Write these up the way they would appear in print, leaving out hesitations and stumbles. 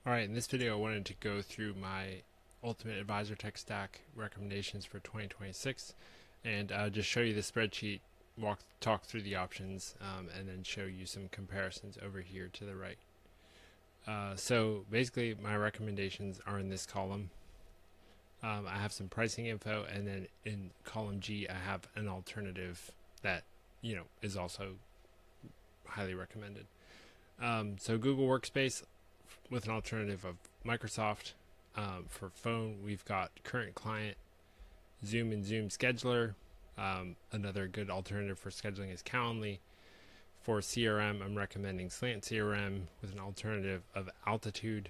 Alright, in this video I wanted to go through my Ultimate AdvisorTech stack recommendations for 2026 and just show you the spreadsheet, talk through the options, and then show you some comparisons over here to the right. So basically my recommendations are in this column. I have some pricing info, and then in column G I have an alternative that is also highly recommended. So Google Workspace with an alternative of Microsoft. For phone, we've got Current Client, Zoom and Zoom Scheduler. Another good alternative for scheduling is Calendly. For CRM, I'm recommending Slant CRM with an alternative of Altitude.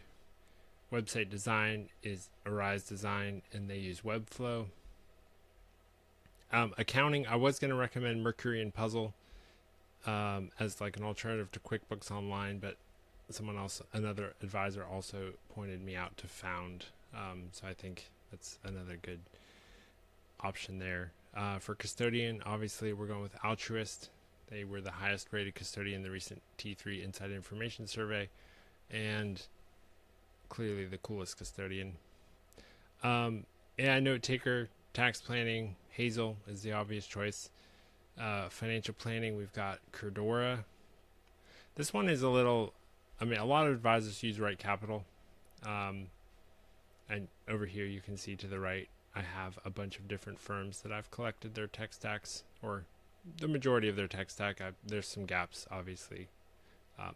Website design is Arise Design, and they use Webflow. Accounting, I was going to recommend Mercury and Puzzle as like an alternative to QuickBooks Online, but another advisor also pointed me out to Found. So I think that's another good option there. For custodian, obviously we're going with Altruist. They were the highest rated custodian in the recent T3 Inside Information Survey, and clearly the coolest custodian. AI Note Taker, tax planning, Hazel is the obvious choice. Financial planning, we've got Curdora. This one is a lot of advisors use Right Capital. And over here you can see to the right, I have a bunch of different firms that I've collected their tech stacks, or the majority of their tech stack. There's some gaps, obviously.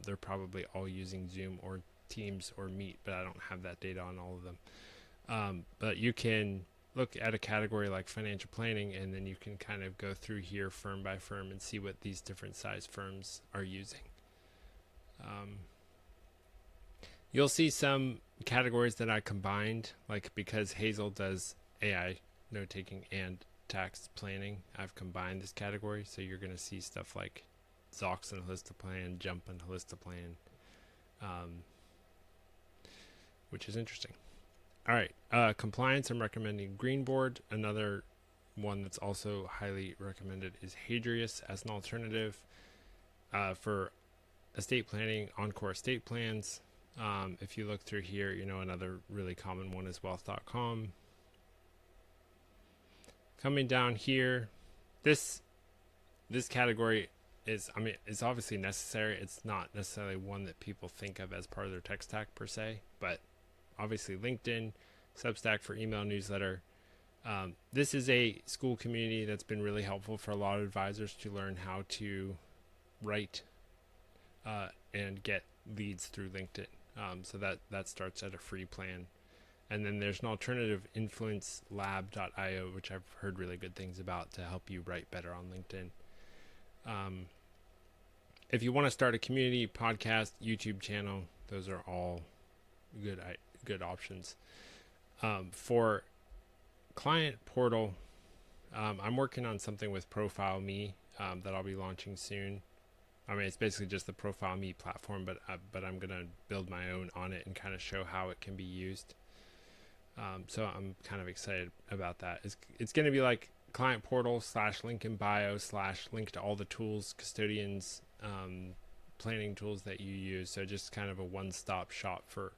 They're probably all using Zoom or Teams or Meet, but I don't have that data on all of them. But you can look at a category like financial planning, and then you can kind of go through here firm by firm and see what these different size firms are using. You'll see some categories that I combined, like because Hazel does AI note taking and tax planning, I've combined this category. So you're going to see stuff like Zox and Holistiplan, Jump and Holistiplan, which is interesting. All right, compliance, I'm recommending Greenboard. Another one that's also highly recommended is Hadrius as an alternative. For estate planning, Encore Estate Plans. If you look through here, another really common one is wealth.com. Coming down here, this category is obviously necessary. It's not necessarily one that people think of as part of their tech stack per se, but obviously LinkedIn, Substack for email newsletter. This is a school community that's been really helpful for a lot of advisors to learn how to write and get leads through LinkedIn. So that starts at a free plan. And then there's an alternative, influencelab.io, which I've heard really good things about to help you write better on LinkedIn. If you want to start a community, podcast, YouTube channel, those are all good options. For client portal, I'm working on something with Profile Me that I'll be launching soon. It's basically just the Profile Me platform, but I'm going to build my own on it and kind of show how it can be used. So I'm kind of excited about that. It's going to be like client portal / link in bio / link to all the tools, custodians, planning tools that you use. So just kind of a one-stop shop for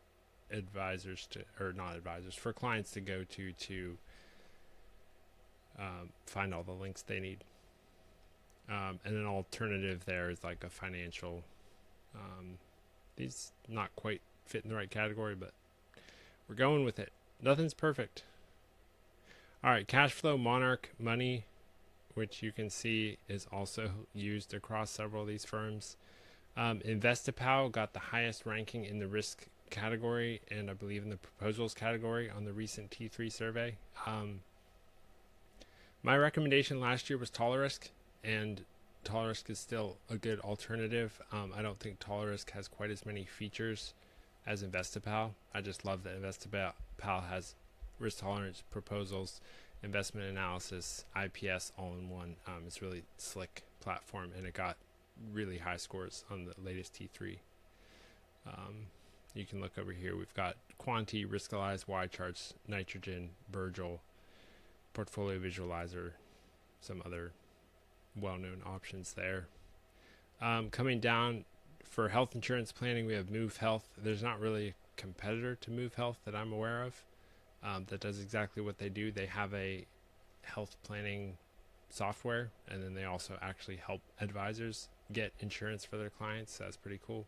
for clients to go to find all the links they need. And an alternative there is like a financial. These not quite fit in the right category, but we're going with it. Nothing's perfect. All right, Cashflow Monarch Money, which you can see is also used across several of these firms. Investipal got the highest ranking in the risk category, and I believe in the proposals category on the recent T3 survey. My recommendation last year was Tallarisk, and Tallarisk is still a good alternative. I don't think Tallarisk has quite as many features as Investipal. I just love that Investipal has risk tolerance, proposals, investment analysis, IPS all in one. It's really slick platform, and it got really high scores on the latest T3. You can look over here. We've got Quanti, Riskalyze, Y-Charts, Nitrogen, Virgil, Portfolio Visualizer, some other well-known options there. Coming down for health insurance planning, we have Move Health. There's not really competitor to Move Health that I'm aware of that does exactly what they do. They have a health planning software, and then they also actually help advisors get insurance for their clients. So that's pretty cool.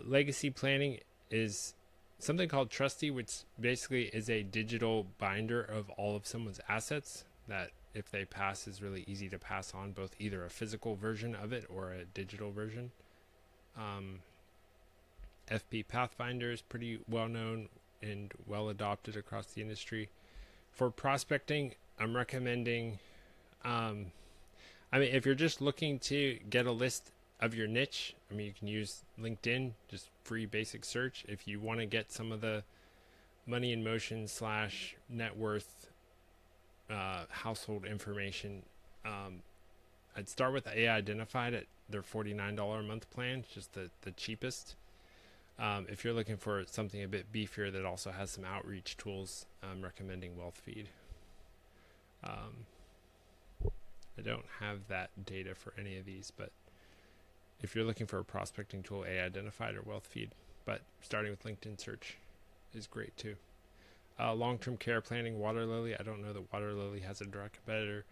Legacy planning is something called Trusty, which basically is a digital binder of all of someone's assets that if they pass is really easy to pass on, both either a physical version of it or a digital version. FP Pathfinder is pretty well known and well adopted across the industry. For prospecting, I'm recommending, if you're just looking to get a list of your niche, you can use LinkedIn, just free basic search. If you want to get some of the money in motion / net worth household information, I'd start with AI Identified at their $49 a month plan, just the cheapest. If you're looking for something a bit beefier that also has some outreach tools, I'm recommending WealthFeed. I don't have that data for any of these, but if you're looking for a prospecting tool, AI Identified or WealthFeed, but starting with LinkedIn search is great too. Long-term care planning, Waterlily. I don't know that Waterlily has a direct competitor.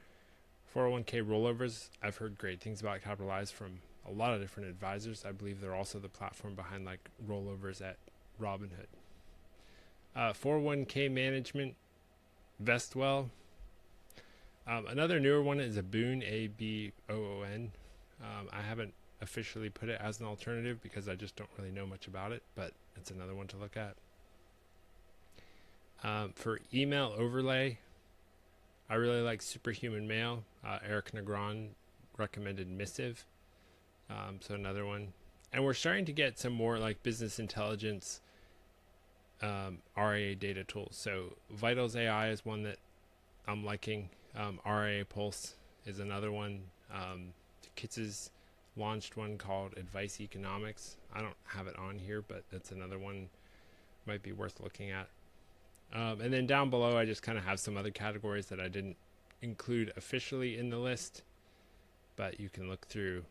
401k rollovers, I've heard great things about Capitalize from a lot of different advisors. I believe they're also the platform behind like rollovers at Robinhood. 401k management, Vestwell. Another newer one is Aboon, ABOON. I haven't officially put it as an alternative because I just don't really know much about it, but it's another one to look at. For email overlay, I really like Superhuman Mail. Eric Negron recommended Missive, so another one. And we're starting to get some more like business intelligence RIA data tools. So Vitals AI is one that I'm liking. RIA Pulse is another one. Kits has launched one called Advice Economics. I don't have it on here, but that's another one might be worth looking at. And then down below, I just kind of have some other categories that I didn't include officially in the list, but you can look through.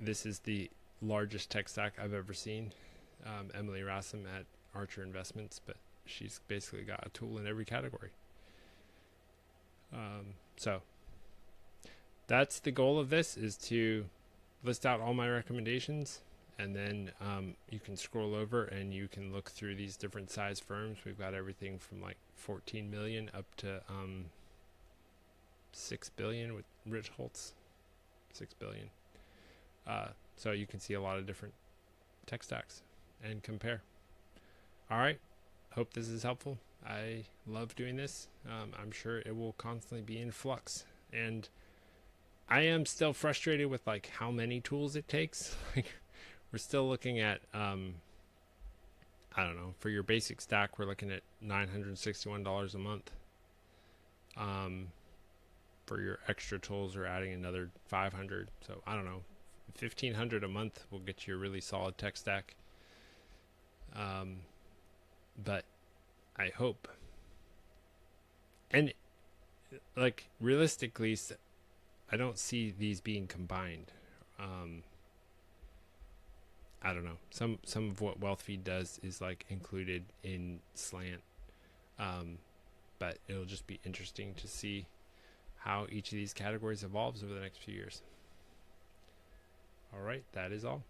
This is the largest tech stack I've ever seen. Emily Rassam at Archer Investments, but she's basically got a tool in every category. So that's the goal of this, is to list out all my recommendations. And then you can scroll over and you can look through these different size firms. We've got everything from like 14 million up to 6 billion with Rich Holtz, 6 billion. So you can see a lot of different tech stacks and compare. All right. Hope this is helpful. I love doing this. I'm sure it will constantly be in flux. And I am still frustrated with like how many tools it takes. We're still looking at, I don't know, for your basic stack, we're looking at $961 a month. For your extra tools, we're adding another $500. So I don't know, $1,500 a month will get you a really solid tech stack. But I hope, and like realistically, I don't see these being combined. I don't know. Some of what WealthFeed does is like included in Slant, but it'll just be interesting to see how each of these categories evolves over the next few years. All right, that is all.